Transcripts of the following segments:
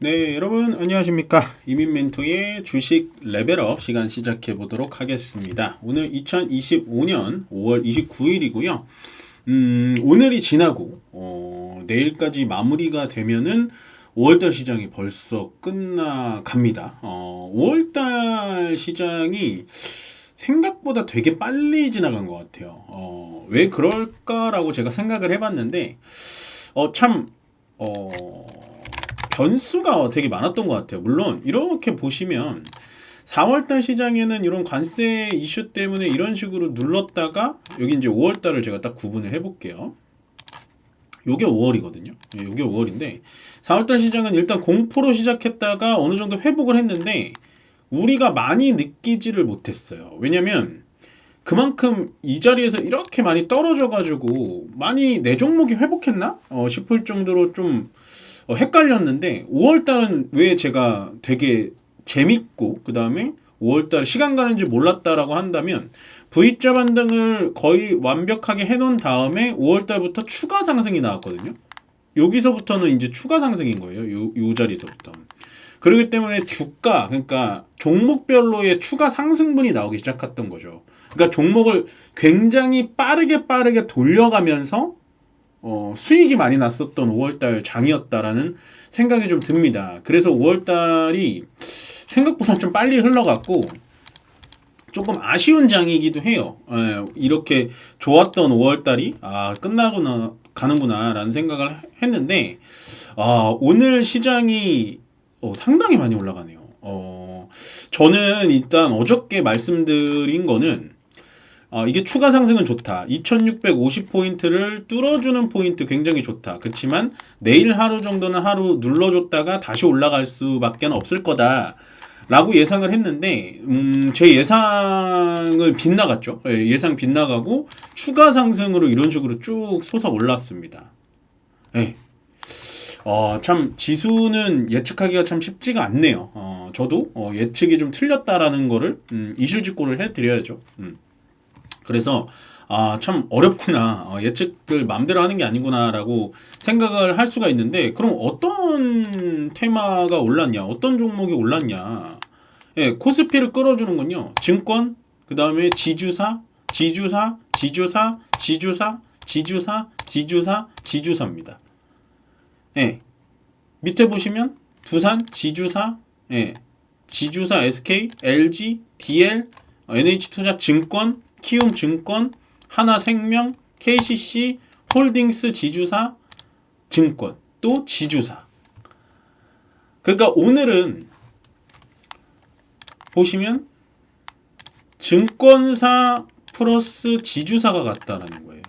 네, 여러분 안녕하십니까? 이민 멘토의 주식 레벨업 시간 시작해 보도록 하겠습니다. 오늘 2025년 5월 29일이고요. 오늘이 지나고 내일까지 마무리가 되면은 5월달 시장이 벌써 끝나갑니다. 5월달 시장이 생각보다 되게 빨리 지나간 것 같아요. 왜 그럴까라고 제가 생각을 해봤는데, 참, 변수가 되게 많았던 것 같아요. 물론 이렇게 보시면 4월달 시장에는 이런 관세 이슈 때문에 이런 식으로 눌렀다가 여기 이제 5월달을 제가 딱 구분을 해볼게요. 요게 5월이거든요. 요게 5월인데 4월달 시장은 일단 공포로 시작했다가 어느 정도 회복을 했는데 우리가 많이 느끼지를 못했어요. 왜냐면 그만큼 이 자리에서 이렇게 많이 떨어져가지고 많이 내 종목이 회복했나? 싶을 정도로 좀 헷갈렸는데 5월달은 왜 제가 되게 재밌고 그 다음에 5월달 시간 가는 줄 몰랐다라고 한다면 V자 반등을 거의 완벽하게 해놓은 다음에 5월달부터 추가 상승이 나왔거든요. 여기서부터는 이제 추가 상승인 거예요. 요 자리에서부터. 그렇기 때문에 주가, 그러니까 종목별로의 추가 상승분이 나오기 시작했던 거죠. 그러니까 종목을 굉장히 빠르게 돌려가면서 수익이 많이 났었던 5월달 장이었다라는 생각이 좀 듭니다. 그래서 5월달이 생각보다 좀 빨리 흘러갔고 조금 아쉬운 장이기도 해요. 이렇게 좋았던 5월달이 끝나구나 가는구나 라는 생각을 했는데 오늘 시장이 상당히 많이 올라가네요. 저는 일단 어저께 말씀드린 거는 이게 추가 상승은 좋다. 2650포인트를 뚫어주는 포인트 굉장히 좋다. 그렇지만 내일 하루 정도는 하루 눌러줬다가 다시 올라갈 수밖에 없을 거다. 라고 예상을 했는데 제 예상을 빗나갔죠. 예상 빗나가고 추가 상승으로 이런 식으로 쭉 솟아 올랐습니다. 네. 참 지수는 예측하기가 참 쉽지가 않네요. 저도 예측이 좀 틀렸다라는 거를 이실직고를 해드려야죠. 그래서 참 어렵구나. 예측을 맘대로 하는 게 아니구나라고 생각을 할 수가 있는데 그럼 어떤 테마가 올랐냐? 어떤 종목이 올랐냐? 예, 코스피를 끌어주는군요. 증권, 그 다음에 지주사, 지주사입니다. 예, 밑에 보시면 두산, 지주사, 예, 지주사 SK, LG, DL, NH투자 증권, 키움증권, 하나생명, KCC, 홀딩스 지주사, 증권, 또 지주사. 그러니까 오늘은 보시면 증권사 플러스 지주사가 같다라는 거예요.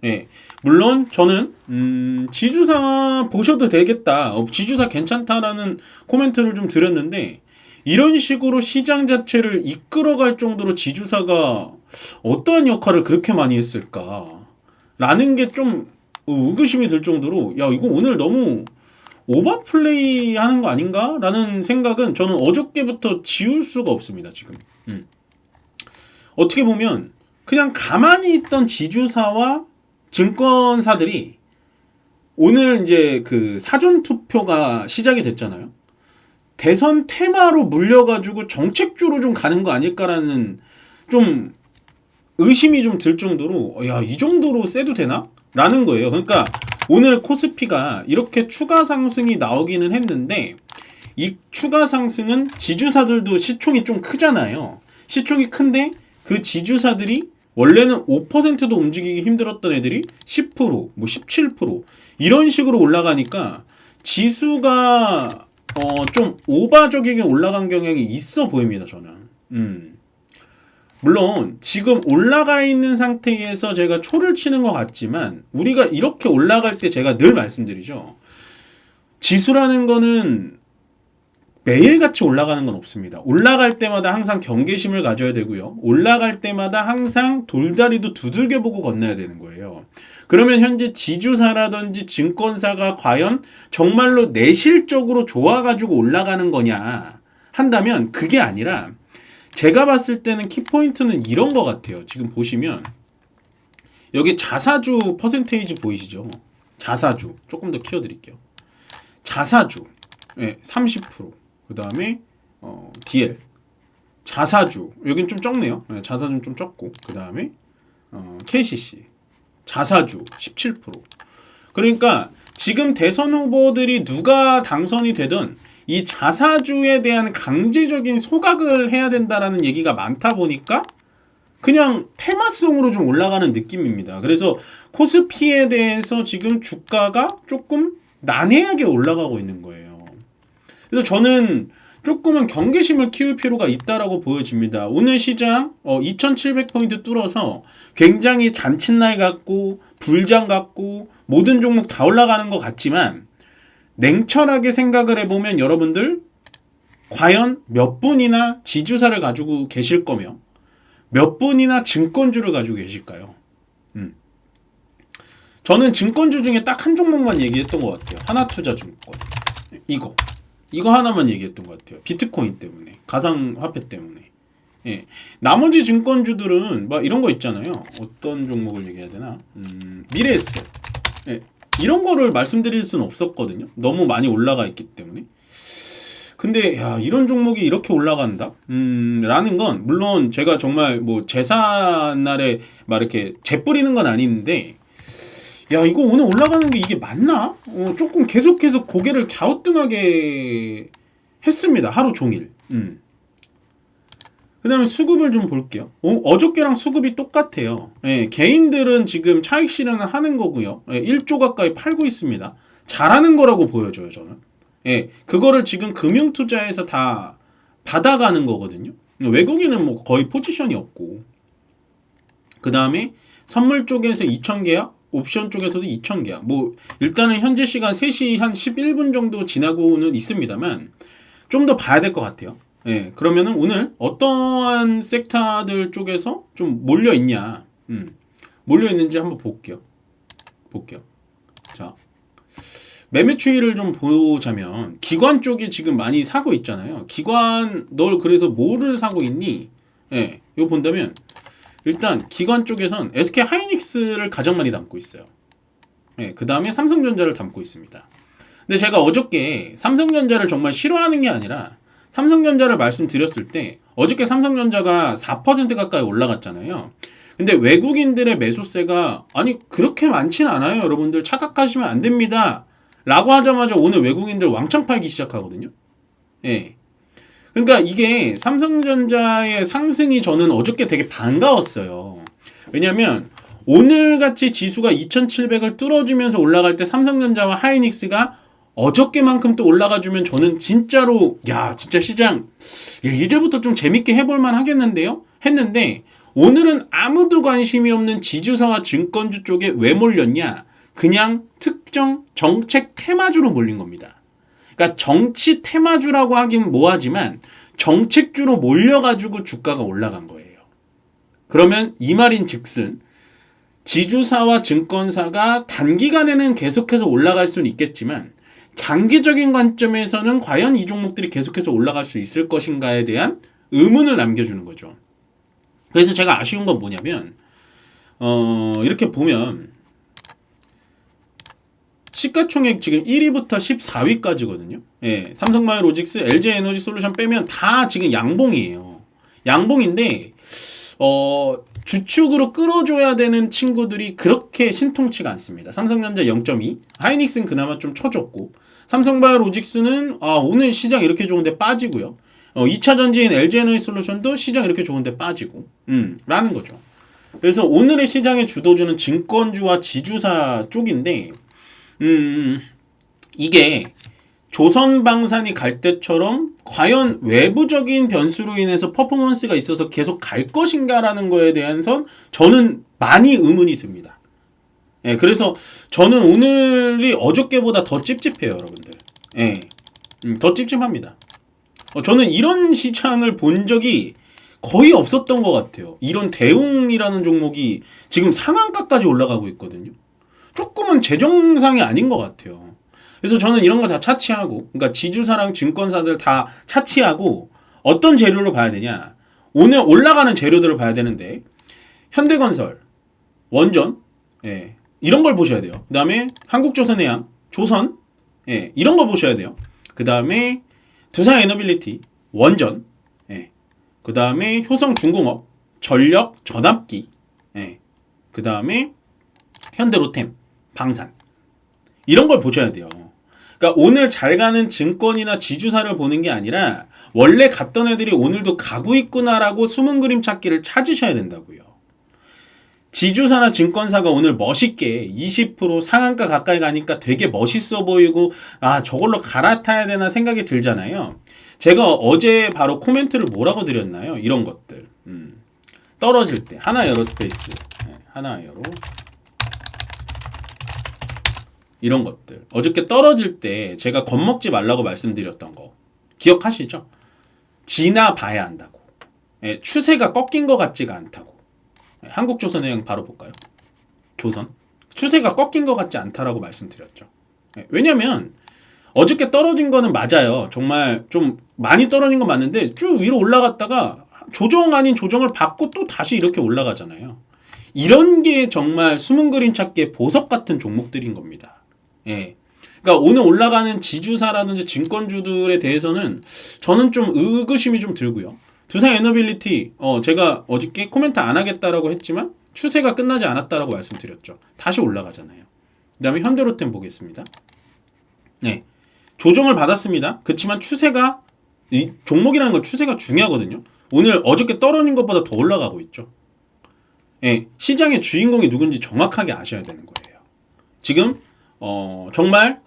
예, 물론 저는 지주사 보셔도 되겠다, 지주사 괜찮다라는 코멘트를 좀 드렸는데 이런 식으로 시장 자체를 이끌어갈 정도로 지주사가 어떠한 역할을 그렇게 많이 했을까 라는 게 좀 의구심이 들 정도로 야 이거 오늘 너무 오버플레이 하는 거 아닌가? 라는 생각은 저는 어저께부터 지울 수가 없습니다. 지금 어떻게 보면 그냥 가만히 있던 지주사와 증권사들이 오늘 이제 그 사전투표가 시작이 됐잖아요. 대선 테마로 물려가지고 정책주로 좀 가는 거 아닐까라는 좀 의심이 좀 들 정도로 야, 이 정도로 세도 되나? 라는 거예요. 그러니까 오늘 코스피가 이렇게 추가 상승이 나오기는 했는데 이 추가 상승은 지주사들도 시총이 좀 크잖아요. 시총이 큰데 그 지주사들이 원래는 5%도 움직이기 힘들었던 애들이 10%, 뭐 17% 이런 식으로 올라가니까 지수가 좀 오바적이게 올라간 경향이 있어 보입니다. 저는. 물론 지금 올라가 있는 상태에서 제가 초를 치는 것 같지만 우리가 이렇게 올라갈 때 제가 늘 말씀드리죠. 지수라는 거는 매일같이 올라가는 건 없습니다. 올라갈 때마다 항상 경계심을 가져야 되고요. 올라갈 때마다 항상 돌다리도 두들겨 보고 건너야 되는 거예요. 그러면 현재 지주사라든지 증권사가 과연 정말로 내실적으로 좋아가지고 올라가는 거냐 한다면 그게 아니라 제가 봤을 때는 키포인트는 이런 것 같아요. 지금 보시면 여기 자사주 퍼센테이지 보이시죠? 자사주 조금 더 키워드릴게요. 자사주 예, 30%. 그 다음에 DL 자사주 여긴 좀 적네요. 예, 자사주는 좀 적고 그 다음에 KCC 자사주 17%. 그러니까 지금 대선 후보들이 누가 당선이 되든 이 자사주에 대한 강제적인 소각을 해야 된다라는 얘기가 많다 보니까 그냥 테마성으로 좀 올라가는 느낌입니다. 그래서 코스피에 대해서 지금 주가가 조금 난해하게 올라가고 있는 거예요. 그래서 저는 조금은 경계심을 키울 필요가 있다라고 보여집니다. 오늘 시장 2700포인트 뚫어서 굉장히 잔칫날 같고 불장 같고 모든 종목 다 올라가는 것 같지만 냉철하게 생각을 해보면 여러분들 과연 몇 분이나 지주사를 가지고 계실 거며 몇 분이나 증권주를 가지고 계실까요? 저는 증권주 중에 딱 한 종목만 얘기했던 것 같아요. 하나투자증권. 이거 하나만 얘기했던 것 같아요. 비트코인 때문에, 가상화폐 때문에. 예. 나머지 증권주들은 막 이런 거 있잖아요. 어떤 종목을 얘기해야 되나? 미래에셋. 예. 이런 거를 말씀드릴 수는 없었거든요. 너무 많이 올라가 있기 때문에. 근데 야, 이런 종목이 이렇게 올라간다? 라는 건 물론 제가 정말 뭐 제삿날에 막 이렇게 재뿌리는 건 아닌데 야, 이거 오늘 올라가는 게 이게 맞나? 조금 계속해서 고개를 갸우뚱하게 했습니다. 하루 종일. 그 다음에 수급을 좀 볼게요. 어저께랑 수급이 똑같아요. 예, 개인들은 지금 차익 실현을 하는 거고요. 예, 1조 가까이 팔고 있습니다. 잘하는 거라고 보여져요, 저는. 예, 그거를 지금 금융투자에서 다 받아가는 거거든요. 외국인은 뭐 거의 포지션이 없고. 그 다음에 선물 쪽에서 2,000계약, 옵션 쪽에서도 2,000계약. 뭐 일단은 현재 시간 3시 한 11분 정도 지나고는 있습니다만 좀 더 봐야 될 것 같아요. 예, 그러면은 오늘 어떠한 섹터들 쪽에서 좀 몰려 있냐, 몰려 있는지 한번 볼게요. 자, 매매 추이를 좀 보자면 기관 쪽이 지금 많이 사고 있잖아요. 기관 널 그래서 뭐를 사고 있니? 예, 이거 본다면 일단 기관 쪽에선 SK 하이닉스를 가장 많이 담고 있어요. 예, 그 다음에 삼성전자를 담고 있습니다. 근데 제가 어저께 삼성전자를 정말 싫어하는 게 아니라 삼성전자를 말씀드렸을 때 어저께 삼성전자가 4% 가까이 올라갔잖아요. 근데 외국인들의 매수세가 아니 그렇게 많지는 않아요. 여러분들 착각하시면 안 됩니다. 라고 하자마자 오늘 외국인들 왕창 팔기 시작하거든요. 예. 그러니까 이게 삼성전자의 상승이 저는 어저께 되게 반가웠어요. 왜냐면 오늘같이 지수가 2700을 뚫어주면서 올라갈 때 삼성전자와 하이닉스가 어저께만큼 또 올라가주면 저는 진짜로 야 진짜 시장 이제부터 좀 재밌게 해볼만 하겠는데요? 했는데 오늘은 아무도 관심이 없는 지주사와 증권주 쪽에 왜 몰렸냐? 그냥 특정 정책 테마주로 몰린 겁니다. 그러니까 정치 테마주라고 하긴 뭐하지만 정책주로 몰려가지고 주가가 올라간 거예요. 그러면 이 말인 즉슨 지주사와 증권사가 단기간에는 계속해서 올라갈 수는 있겠지만 장기적인 관점에서는 과연 이 종목들이 계속해서 올라갈 수 있을 것인가에 대한 의문을 남겨주는 거죠. 그래서 제가 아쉬운 건 뭐냐면 이렇게 보면 시가총액 지금 1위부터 14위까지거든요. 예, 삼성바이오로직스, LG에너지솔루션 빼면 다 지금 양봉이에요. 양봉인데 주축으로 끌어줘야 되는 친구들이 그렇게 신통치가 않습니다. 삼성전자 0.2, 하이닉스는 그나마 좀 쳐줬고 삼성바이오로직스는 오늘 시장 이렇게 좋은데 빠지고요. 2차 전지인 LG에너지솔루션도 시장 이렇게 좋은데 빠지고 라는 거죠. 그래서 오늘의 시장의 주도주는 증권주와 지주사 쪽인데 이게 조선방산이 갈 때처럼 과연 외부적인 변수로 인해서 퍼포먼스가 있어서 계속 갈 것인가라는 거에 대해서 저는 많이 의문이 듭니다. 예, 그래서 저는 오늘이 어저께보다 더 찝찝해요, 여러분들. 예, 더 찝찝합니다. 저는 이런 시장을 본 적이 거의 없었던 것 같아요. 이런 대웅이라는 종목이 지금 상한가까지 올라가고 있거든요. 조금은 재정상이 아닌 것 같아요. 그래서 저는 이런 거 다 차치하고, 그러니까 지주사랑 증권사들 다 차치하고 어떤 재료로 봐야 되냐? 오늘 올라가는 재료들을 봐야 되는데 현대건설, 원전, 예, 이런 걸 보셔야 돼요. 그 다음에 한국조선해양, 조선, 예, 이런 거 보셔야 돼요. 그 그 다음에 두산 에너빌리티, 원전, 예. 그 다음에 효성중공업, 전력, 전압기, 예. 그 다음에 현대로템, 방산. 이런 걸 보셔야 돼요. 그러니까 오늘 잘 가는 증권이나 지주사를 보는 게 아니라 원래 갔던 애들이 오늘도 가고 있구나라고 숨은 그림 찾기를 찾으셔야 된다고요. 지주사나 증권사가 오늘 멋있게 20% 상한가 가까이 가니까 되게 멋있어 보이고 아 저걸로 갈아타야 되나 생각이 들잖아요. 제가 어제 바로 코멘트를 뭐라고 드렸나요? 이런 것들 떨어질 때 하나에어로스페이스, 하나에어로 이런 것들 어저께 떨어질 때 제가 겁먹지 말라고 말씀드렸던 거 기억하시죠? 지나봐야 한다고. 추세가 꺾인 것 같지가 않다고. 한국조선해양 바로 볼까요? 조선 추세가 꺾인 것 같지 않다라고 말씀드렸죠. 왜냐면 어저께 떨어진 거는 맞아요. 정말 좀 많이 떨어진 건 맞는데 쭉 위로 올라갔다가 조정 아닌 조정을 받고 또 다시 이렇게 올라가잖아요. 이런 게 정말 숨은 그림 찾기의 보석 같은 종목들인 겁니다. 예. 그러니까 오늘 올라가는 지주사라든지 증권주들에 대해서는 저는 좀 의구심이 좀 들고요. 두산 에너빌리티 제가 어저께 코멘트 안 하겠다라고 했지만 추세가 끝나지 않았다라고 말씀드렸죠. 다시 올라가잖아요. 그 다음에 현대로템 보겠습니다. 네, 조정을 받았습니다. 그렇지만 추세가 이 종목이라는 건 추세가 중요하거든요. 오늘 어저께 떨어진 것보다 더 올라가고 있죠. 네, 시장의 주인공이 누군지 정확하게 아셔야 되는 거예요. 지금 정말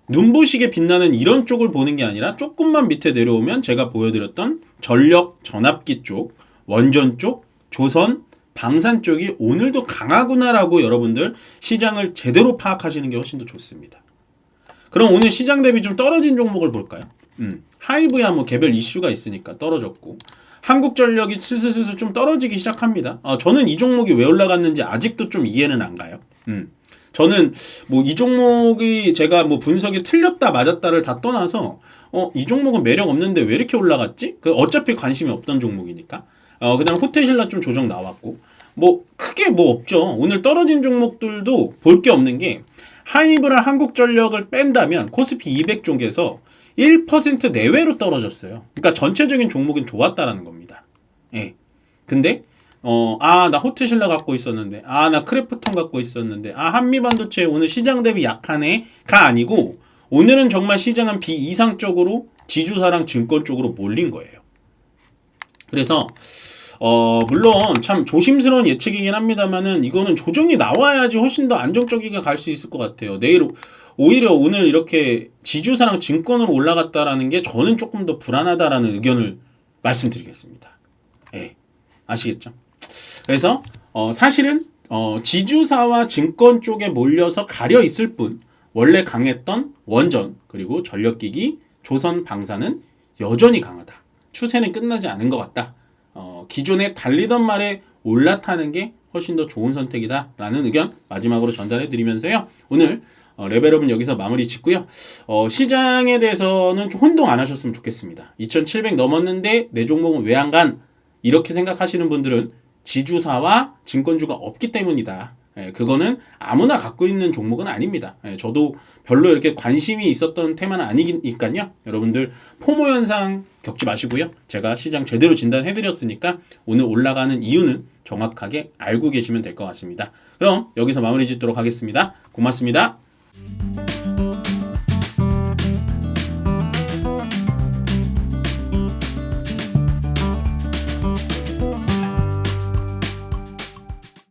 눈부시게 빛나는 이런 쪽을 보는 게 아니라 조금만 밑에 내려오면 제가 보여드렸던 전력, 전압기 쪽, 원전 쪽, 조선, 방산 쪽이 오늘도 강하구나라고 여러분들 시장을 제대로 파악하시는 게 훨씬 더 좋습니다. 그럼 오늘 시장 대비 좀 떨어진 종목을 볼까요? 하이브야 뭐 개별 이슈가 있으니까 떨어졌고 한국전력이 슬슬슬 좀 떨어지기 시작합니다. 저는 이 종목이 왜 올라갔는지 아직도 좀 이해는 안 가요. 저는 뭐 이 종목이 제가 뭐 분석이 틀렸다 맞았다를 다 떠나서 이 종목은 매력 없는데 왜 이렇게 올라갔지? 어차피 관심이 없던 종목이니까. 그다음 호텔신라 좀 조정 나왔고 뭐 크게 뭐 없죠. 오늘 떨어진 종목들도 볼 게 없는 게 하이브랑 한국전력을 뺀다면 코스피 200 쪽에서 1% 내외로 떨어졌어요. 그러니까 전체적인 종목은 좋았다라는 겁니다. 예. 근데 나 호텔신라 갖고 있었는데, 나 크래프톤 갖고 있었는데, 한미반도체 오늘 시장 대비 약하네가 아니고, 오늘은 정말 시장은 비이상적으로 지주사랑 증권 쪽으로 몰린 거예요. 그래서, 물론 참 조심스러운 예측이긴 합니다만은, 이거는 조정이 나와야지 훨씬 더 안정적이게 갈 수 있을 것 같아요. 오히려 오늘 이렇게 지주사랑 증권으로 올라갔다라는 게 저는 조금 더 불안하다라는 의견을 말씀드리겠습니다. 예. 아시겠죠? 그래서 사실은 지주사와 증권 쪽에 몰려서 가려 있을 뿐 원래 강했던 원전 그리고 전력기기 조선 방사는 여전히 강하다. 추세는 끝나지 않은 것 같다. 기존에 달리던 말에 올라타는 게 훨씬 더 좋은 선택이다라는 의견 마지막으로 전달해 드리면서요. 오늘 레벨업은 여기서 마무리 짓고요. 시장에 대해서는 좀 혼동 안 하셨으면 좋겠습니다. 2700 넘었는데 내 종목은 왜 안 간? 이렇게 생각하시는 분들은 지주사와 증권주가 없기 때문이다. 그거는 아무나 갖고 있는 종목은 아닙니다. 저도 별로 이렇게 관심이 있었던 테마는 아니니까요. 여러분들 포모 현상 겪지 마시고요. 제가 시장 제대로 진단해드렸으니까 오늘 올라가는 이유는 정확하게 알고 계시면 될 것 같습니다. 그럼 여기서 마무리 짓도록 하겠습니다. 고맙습니다.